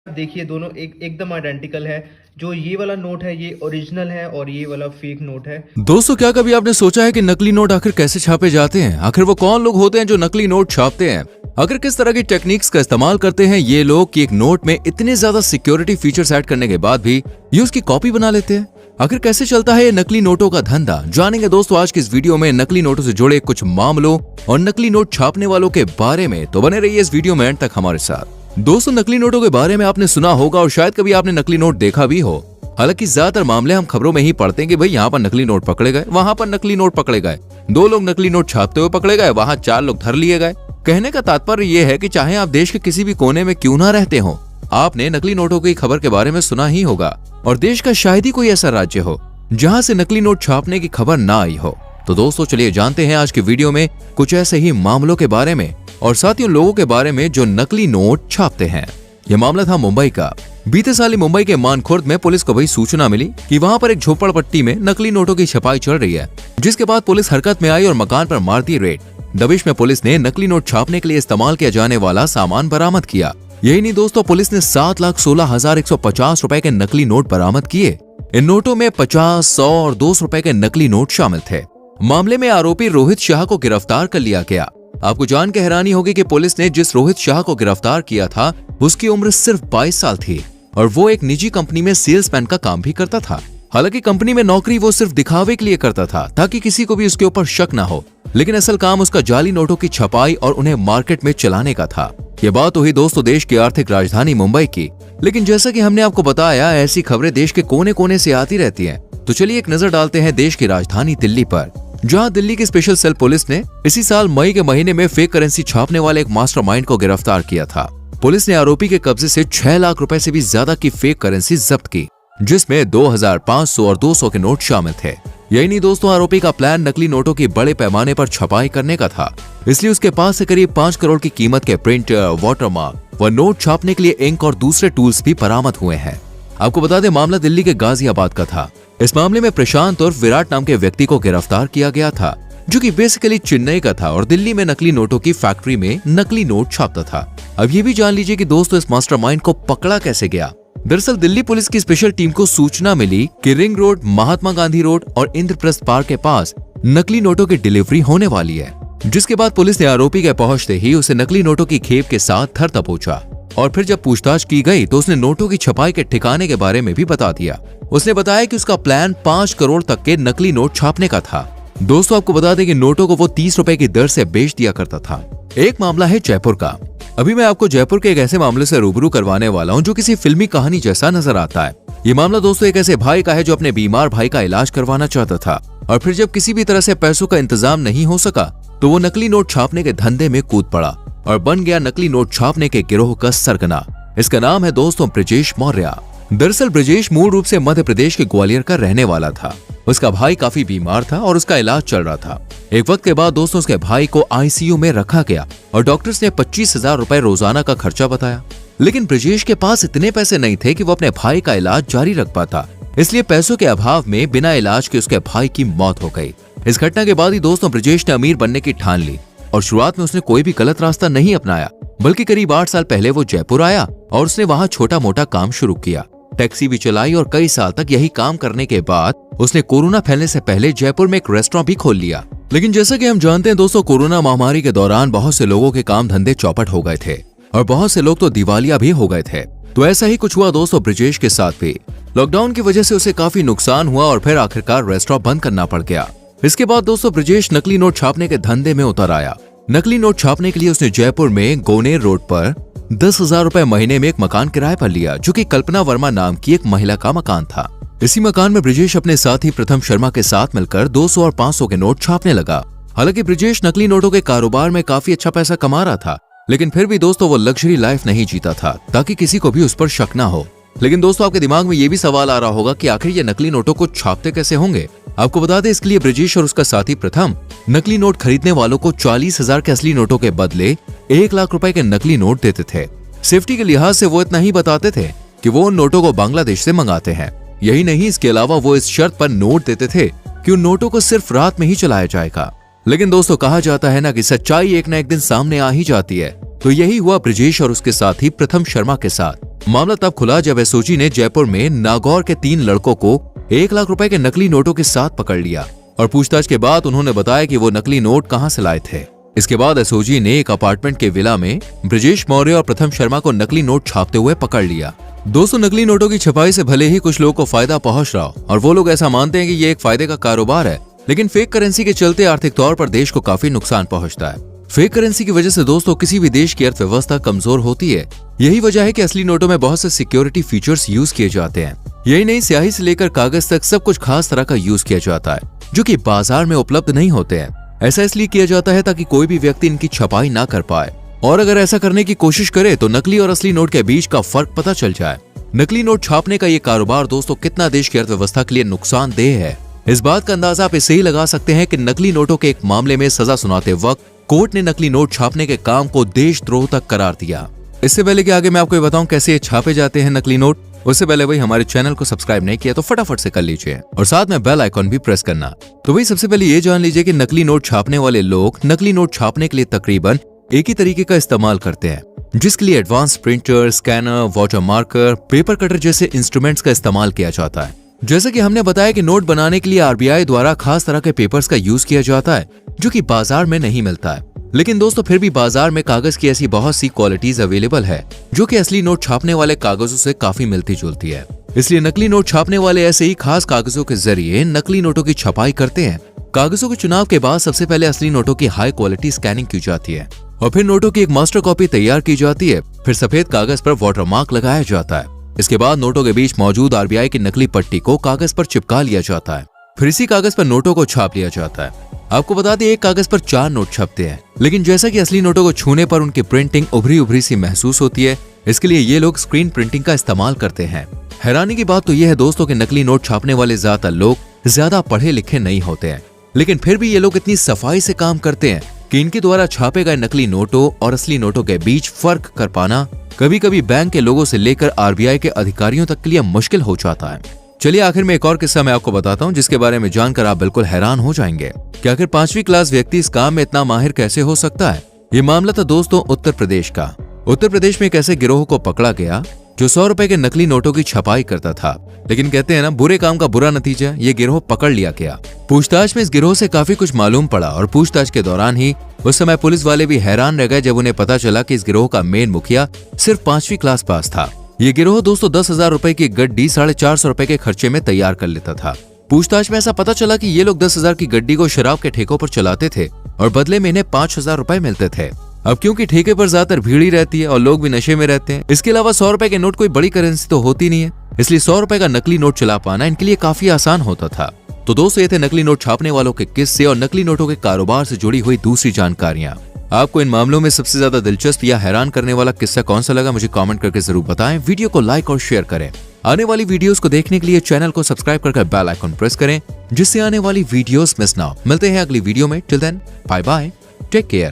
देखिए दोनों एकदम आइडेंटिकल है। जो ये वाला नोट है ये ओरिजिनल है और ये वाला फेक नोट है। दोस्तों, क्या कभी आपने सोचा है कि नकली नोट आखिर कैसे छापे जाते हैं? आखिर वो कौन लोग होते हैं जो नकली नोट छापते हैं? आखिर किस तरह की टेक्निक्स का इस्तेमाल करते हैं ये लोग कि एक नोट में इतने ज्यादा सिक्योरिटी फीचर्स ऐड करने के बाद भी ये उसकी कॉपी बना लेते हैं? आखिर कैसे चलता है ये नकली नोटों का धंधा? जानेंगे दोस्तों आज की इस वीडियो में नकली नोटों से जुड़े कुछ मामलों और नकली नोट छापने वालों के बारे में। तो बने रहिए इस वीडियो में एंड तक हमारे साथ। दोस्तों, नकली नोटों के बारे में आपने सुना होगा और शायद कभी आपने नकली नोट देखा भी हो। हालांकि ज्यादातर मामले हम खबरों में ही पढ़ते हैं कि भाई यहाँ पर नकली नोट पकड़े गए, वहां पर नकली नोट पकड़े गए, 2 लोग नकली नोट छापते हुए पकड़े गए, वहां 4 लोग धर लिए गए। कहने का तात्पर्य यह है कि चाहे आप देश के किसी भी कोने में क्यों ना रहते हो, आपने नकली नोटों की खबर के बारे में सुना ही होगा। और देश का शायद ही कोई ऐसा राज्य हो जहां से नकली नोट छापने की खबर ना आई हो। तो दोस्तों चलिए जानते हैं आज की वीडियो में कुछ ऐसे ही मामलों के बारे में और साथ ही उन लोगों के बारे में जो नकली नोट छापते हैं। यह मामला था मुंबई का। बीते साल मुंबई के मानखुर्द में पुलिस को सूचना मिली कि वहां पर एक झोपड़पट्टी में नकली नोटों की छपाई चल रही है, जिसके बाद पुलिस हरकत में आई और मकान पर मार दी रेड। दबिश में पुलिस ने नकली नोट छापने के लिए इस्तेमाल किया जाने वाला सामान बरामद किया। यही नहीं दोस्तों, पुलिस ने 7,16,150 रुपए के नकली नोट बरामद किए। इन नोटों में 50, 100 और 200 रुपए के नकली नोट शामिल थे। मामले में आरोपी रोहित शाह को गिरफ्तार कर लिया गया। आपको जान के हैरानी होगी कि पुलिस ने जिस रोहित शाह को गिरफ्तार किया था उसकी उम्र सिर्फ 22 साल थी और वो एक निजी कंपनी में सेल्समैन का काम भी करता था। हालांकि कंपनी में नौकरी वो सिर्फ दिखावे के लिए करता था ताकि किसी को भी उसके ऊपर शक ना हो, लेकिन असल काम उसका जाली नोटों की छपाई और उन्हें मार्केट में चलाने का था। ये बात हुई दोस्तों देश की आर्थिक राजधानी मुंबई की। लेकिन जैसा कि हमने आपको बताया, ऐसी खबरें देश के कोने कोने से आती रहती हैं। तो चलिए एक नजर डालते हैं देश की राजधानी दिल्ली पर, जहां दिल्ली की स्पेशल सेल पुलिस ने इसी साल मई के महीने में फेक करेंसी छापने वाले एक मास्टरमाइंड को गिरफ्तार किया था। पुलिस ने आरोपी के कब्जे से 6 लाख रुपए से भी ज्यादा की फेक करेंसी जब्त की, जिसमें 2,000, 500 और 200 के नोट शामिल थे। यही नहीं दोस्तों, आरोपी का प्लान नकली नोटों की बड़े पैमाने पर छपाई करने का था, इसलिए उसके पास से करीब 5 करोड़ की कीमत के प्रिंटर, वाटरमार्क व नोट छापने के लिए इंक और दूसरे टूल्स भी बरामद हुए हैं। आपको बता दें, मामला दिल्ली के गाजियाबाद का था। इस मामले में प्रशांत और विराट नाम के व्यक्ति को गिरफ्तार किया गया था, जो कि बेसिकली चेन्नई का था और दिल्ली में नकली नोटों की फैक्ट्री में नकली नोट छापता था। अब ये भी जान लीजिए कि दोस्तों इस मास्टरमाइंड को पकड़ा कैसे गया। दरअसल दिल्ली पुलिस की स्पेशल टीम को सूचना मिली कि ring road, Mahatma Gandhi road और इंद्रप्रस्थ पार्क के पास नकली नोटों की डिलीवरी होने वाली है, जिसके बाद पुलिस ने आरोपी के पहुंचते ही उसे नकली नोटों की खेप के साथ धर दबोचा और फिर जब पूछताछ की गई तो उसने नोटों की छपाई के ठिकाने के बारे में भी बता दिया। उसने बताया कि उसका प्लान 5 करोड़ तक के नकली नोट छापने का था। दोस्तों आपको बता दें कि नोटों को वो 30 रुपए की दर से बेच दिया करता था। एक मामला है जयपुर का। अभी मैं आपको जयपुर के एक ऐसे मामले से रूबरू करवाने वाला हूँ जो किसी फिल्मी कहानी जैसा नजर आता है। ये मामला दोस्तों एक ऐसे भाई का है जो अपने बीमार भाई का इलाज करवाना चाहता था और फिर जब किसी भी तरह से पैसों का इंतजाम नहीं हो सका तो वो नकली नोट छापने के धंधे में कूद पड़ा और बन गया नकली नोट छापने के गिरोह का सरगना। इसका नाम है दोस्तों ब्रजेश मौर्य। दरअसल ब्रजेश मूल रूप से मध्य प्रदेश के ग्वालियर का रहने वाला था। उसका भाई काफी बीमार था और उसका इलाज चल रहा था। एक वक्त के बाद दोस्तों उसके भाई को आईसीयू में रखा गया और डॉक्टर्स ने 25,000 रुपए रोजाना का खर्चा बताया। लेकिन ब्रजेश के पास इतने पैसे नहीं थे कि वो अपने भाई का इलाज जारी रख पाता, इसलिए पैसों के अभाव में बिना इलाज के उसके भाई की मौत हो गई। इस घटना के बाद ही दोस्तों ब्रजेश ने अमीर बनने की ठान ली और शुरुआत में उसने कोई भी गलत रास्ता नहीं अपनाया, बल्कि करीब 8 साल पहले वो जयपुर आया और उसने वहाँ छोटा मोटा काम शुरू किया। टैक्सी भी चलाई और कई साल तक यही काम करने के बाद उसने कोरोना फैलने से पहले जयपुर में एक रेस्टोरेंट भी खोल लिया। लेकिन जैसा कि हम जानते हैं दोस्तों, कोरोना महामारी के दौरान बहुत से लोगों के काम धंधे चौपट हो गए थे और बहुत से लोग तो दिवालिया भी हो गए थे। तो ऐसा ही कुछ हुआ दोस्तों ब्रजेश के साथ भी। लॉकडाउन की वजह से उसे काफी नुकसान हुआ और फिर आखिरकार रेस्टोरेंट बंद करना पड़ गया। इसके बाद दोस्तों ब्रजेश नकली नोट छापने के धंधे में उतर आया। नकली नोट छापने के लिए उसने जयपुर में गोनेर रोड पर 10,000 रुपए महीने में एक मकान किराए पर लिया, जो कि कल्पना वर्मा नाम की एक महिला का मकान था। इसी मकान में ब्रजेश अपने साथी प्रथम शर्मा के साथ मिलकर 200 और 500 के नोट छापने लगा। हालांकि ब्रजेश नकली नोटों के कारोबार में काफी अच्छा पैसा कमा रहा था, लेकिन फिर भी दोस्तों वो लग्जरी लाइफ नहीं जीता था ताकि किसी को भी उस पर शक ना हो। लेकिन दोस्तों आपके दिमाग में ये भी सवाल आ रहा होगा कि आखिर ये नकली नोटों को छापते कैसे होंगे। आपको बता दें, इसके लिए ब्रजेश और उसका साथी प्रथम नकली नोट खरीदने वालों को 40,000 के असली नोटों के बदले 1 लाख रुपए के नकली नोट देते थे। सेफ्टी के लिहाज से वो इतना ही बताते थे कि वो उन नोटों को बांग्लादेश से मंगाते हैं। यही नहीं, इसके अलावा वो इस शर्त पर नोट देते थे कि उन नोटों को सिर्फ रात में ही चलाया जाएगा। लेकिन दोस्तों कहा जाता है ना कि सच्चाई एक न एक दिन सामने आ ही जाती है। तो यही हुआ ब्रजेश और उसके साथी प्रथम शर्मा के साथ। मामला तब खुला जब एसओजी ने जयपुर में नागौर के 3 लड़कों को 1 लाख रुपए के नकली नोटों के साथ पकड़ लिया और पूछताछ के बाद उन्होंने बताया कि वो नकली नोट कहां से लाए थे। इसके बाद एसओजी ने एक अपार्टमेंट के विला में ब्रजेश मौर्य और प्रथम शर्मा को नकली नोट छापते हुए पकड़ लिया। दोस्तों, नकली नोटों की छपाई से भले ही कुछ लोगों को फायदा पहुंच रहा हो और वो लोग ऐसा मानते हैं कि ये एक फायदे का कारोबार है, लेकिन फेक करेंसी के चलते आर्थिक तौर पर देश को काफी नुकसान पहुंचता है। फेक करेंसी की वजह से दोस्तों किसी भी देश की अर्थव्यवस्था कमजोर होती है। यही वजह है कि असली नोटों में बहुत से सिक्योरिटी फीचर्स यूज किए जाते हैं। यही नहीं, स्याही से लेकर कागज तक सब कुछ खास तरह का यूज किया जाता है जो कि बाजार में उपलब्ध नहीं होते हैं। ऐसा इसलिए किया जाता है ताकि कोई भी व्यक्ति इनकी छपाई ना कर पाए, और अगर ऐसा करने की कोशिश करे तो नकली और असली नोट के बीच का फर्क पता चल जाए। नकली नोट छापने का ये कारोबार दोस्तों कितना देश की अर्थव्यवस्था के लिए नुकसानदेह है, इस बात का अंदाजा आप इससे ही लगा सकते हैं कि नकली नोटों के एक मामले में सजा सुनाते वक्त कोर्ट ने नकली नोट छापने के काम को देशद्रोह तक करार दिया। इससे पहले कि आगे मैं आपको बताऊं कैसे ये छापे जाते हैं नकली नोट, उससे पहले भाई हमारे चैनल को सब्सक्राइब नहीं किया तो फटाफट से कर लीजिए और साथ में बेल आइकॉन भी प्रेस करना। तो भाई सबसे पहले ये जान लीजिए कि नकली नोट छापने वाले लोग नकली नोट छापने के लिए तकरीबन एक ही तरीके का इस्तेमाल करते हैं, जिसके लिए advance printer, scanner, water marker, paper cutter जैसे इंस्ट्रूमेंट्स का इस्तेमाल किया जाता है। जैसे कि हमने बताया कि नोट बनाने के लिए आरबीआई द्वारा खास तरह के पेपर्स का यूज किया जाता है जो कि बाजार में नहीं मिलता है। लेकिन दोस्तों फिर भी बाजार में कागज की ऐसी बहुत सी क्वालिटीज अवेलेबल है जो कि असली नोट छापने वाले कागजों से काफी मिलती जुलती है। इसलिए नकली नोट छापने वाले ऐसे ही खास कागजों के जरिए नकली नोटों की छपाई करते हैं। कागजों के चुनाव के बाद सबसे पहले असली नोटों की हाई क्वालिटी स्कैनिंग की जाती है और फिर नोटों की एक मास्टर कॉपी तैयार की जाती है। फिर सफेद कागज पर वाटरमार्क लगाया जाता है। इसके बाद नोटों के बीच मौजूद आरबीआई की नकली पट्टी को कागज पर चिपका लिया जाता है। फिर इसी कागज पर नोटों को छाप लिया जाता है। आपको बता दें एक कागज पर 4 नोट छपते हैं, लेकिन जैसा कि असली नोटों को छूने पर उनकी प्रिंटिंग उभरी उभरी सी महसूस होती है, इसके लिए ये लोग स्क्रीन प्रिंटिंग का इस्तेमाल करते हैं। हैरानी की बात तो यह है दोस्तों कि नकली नोट छापने वाले ज्यादातर लोग ज्यादा पढ़े लिखे नहीं होते हैं, लेकिन फिर भी ये लोग इतनी सफाई से काम करते हैं कि इनके द्वारा छापे गए नकली नोटों और असली नोटों के बीच फर्क कर पाना कभी कभी बैंक के लोगों से लेकर आरबीआई के अधिकारियों तक के लिए मुश्किल हो जाता है। चलिए आखिर में एक और किस्सा मैं आपको बताता हूँ जिसके बारे में जानकर आप बिल्कुल हैरान हो जाएंगे कि आखिर 5वीं क्लास व्यक्ति इस काम में इतना माहिर कैसे हो सकता है। ये मामला था दोस्तों उत्तर प्रदेश का। उत्तर प्रदेश में एक ऐसे गिरोह को पकड़ा गया जो 100 रुपए के नकली नोटों की छपाई करता था, लेकिन कहते हैं ना बुरे काम का बुरा नतीजा, ये गिरोह पकड़ लिया गया। पूछताछ में इस गिरोह से काफी कुछ मालूम पड़ा और पूछताछ के दौरान ही उस समय पुलिस वाले भी हैरान रह गए जब उन्हें पता चला कि इस गिरोह का मेन मुखिया सिर्फ 5वीं क्लास पास था। ये गिरोह दोस्तों 10,000 रुपए की गड्डी 450 रुपए के खर्चे में तैयार कर लेता था। पूछताछ में ऐसा पता चला कि ये लोग 10,000 की गड्डी को शराब के ठेकों पर चलाते थे और बदले में इन्हें 5,000 रुपए मिलते थे। अब क्योंकि ठेके पर ज्यादातर भीड़ ही रहती है और लोग भी नशे में रहते हैं, इसके अलावा 100 रुपए के नोट कोई बड़ी करेंसी तो होती नहीं है, इसलिए 100 रुपए का नकली नोट चला पाना इनके लिए काफी आसान होता था। तो दोस्तों ये थे नकली नोट छापने वालों के किस्से और नकली नोटों के कारोबार से जुड़ी हुई दूसरी जानकारियां। आपको इन मामलों में सबसे ज्यादा दिलचस्प या हैरान करने वाला किस्सा कौन सा लगा मुझे कमेंट करके जरूर बताएं। वीडियो को लाइक और शेयर करें। आने वाली वीडियोस को देखने के लिए चैनल को सब्सक्राइब करके बेल आइकन प्रेस करें जिससे आने वाली वीडियोस मिस ना हो। मिलते हैं अगली वीडियो में। Till then bye bye, take care.